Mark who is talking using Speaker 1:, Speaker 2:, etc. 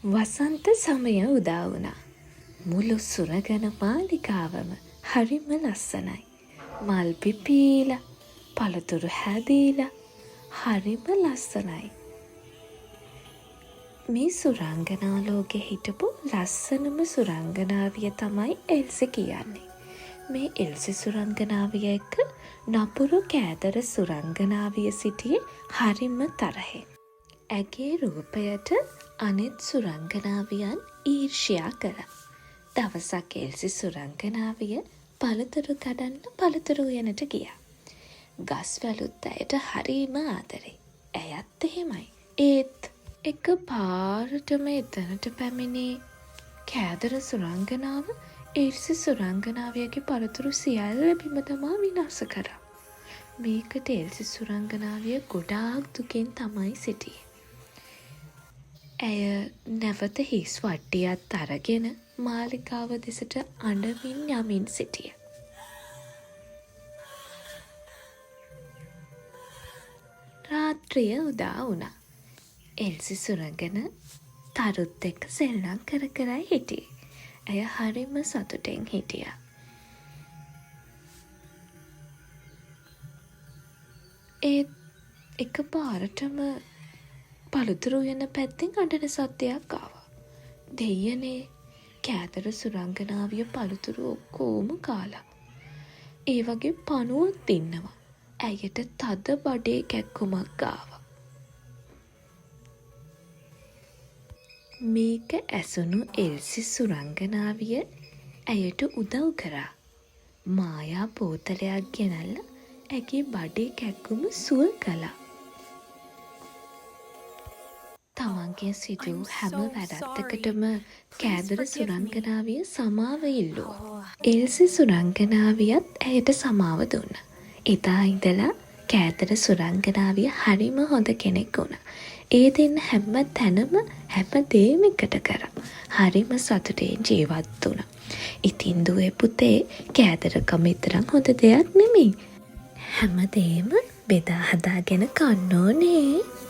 Speaker 1: වසන්ත සමය උදා වුණා. මුළු සුරගන මාලිකාවම හරිම ලස්සනයි. මල් පිපීලා, පළතුරු හැදීලා හරිම ලස්සනයි. මේ සුරංගනා ලෝකෙ හිටපු ලස්සනම සුරංගනාවිය තමයි එල්සි කියන්නේ. මේ එල්සි සුරංගනාවිය එක්ක නපුරු කෑදර සුරංගනාවිය සිටියේ හරිම තරහෙන්. ඇගේ රූපයට අනෙත් සුරංගනාවියන් ඊර්ෂ්‍යා කළා. දවසක් එල්සි සුරංගනාවිය පළතුරු කඩන්න පළතුරු උයනට ගියා. ගස් වැලුත් ඇයට හරිම ආදරේ. ඇයත් එහෙමයි. ඒත් එක පාරටම එතනට පැමිණි කෑදර සුරංගනාව එල්සි සුරංගනාවියගේ පළතුරු සියල්ල බිම දමා විනාශ කරා. මේකට එල්සි සුරංගනාවිය ගොඩාක් දුකින් තමයි සිටියේ. ඇය නැවත හිස් වට්ටියත් අරගෙන මාලිකාව දෙසට අඬමින් යමින් සිටිය. රාත්‍රිය උදා වුණා. එල්සි සුරංගන තරුත් එක්ක සෙල්ලම් කර කරයි හිටියේ. ඇය හරිම සතුටෙන් හිටියා. ඒත් එක පාරටම පළතුරු උයන පැත්තෙන් අඬන සද්දයක් ආවා. දෙයියනේ, කෑදර සුරංගනාවිය පළතුරු ඔක්කොම කාලා. ඒ වගේ පණුවොත් ඉන්නවා. ඇයට තද බඩේ කැක්කුමක් ආවා. මේක ඇසුණු එල්සි සුරංගනාවිය ඇයට උදව් කරා. මායා බෝතලයක් ගෙනල්ලා ඇගේ බඩේ කැක්කුම සුව කළා. තමන්ගේ සිදු හැම වැඩත්තකටම කෑදර සුරංගනාවිය සමාව ඉල්ලුවා. එල්සි සුරංගනාවියත් ඇයට සමාව දුන්න. එදා ඉඳලා කෑදර සුරංගනාවිය හරිම හොඳ කෙනෙක් වුණා. ඒ දෙන්න හැම තැනම හැම දේම එකට කරා. හරිම සතුටෙන් ජීවත් වුණා. ඉතින් දුවේ පුතේ, කෑදරකම විතරක් හොඳ දෙයක් නෙමෙයි. හැම දේම බෙදා හදාගෙන කන්න ඕනේ.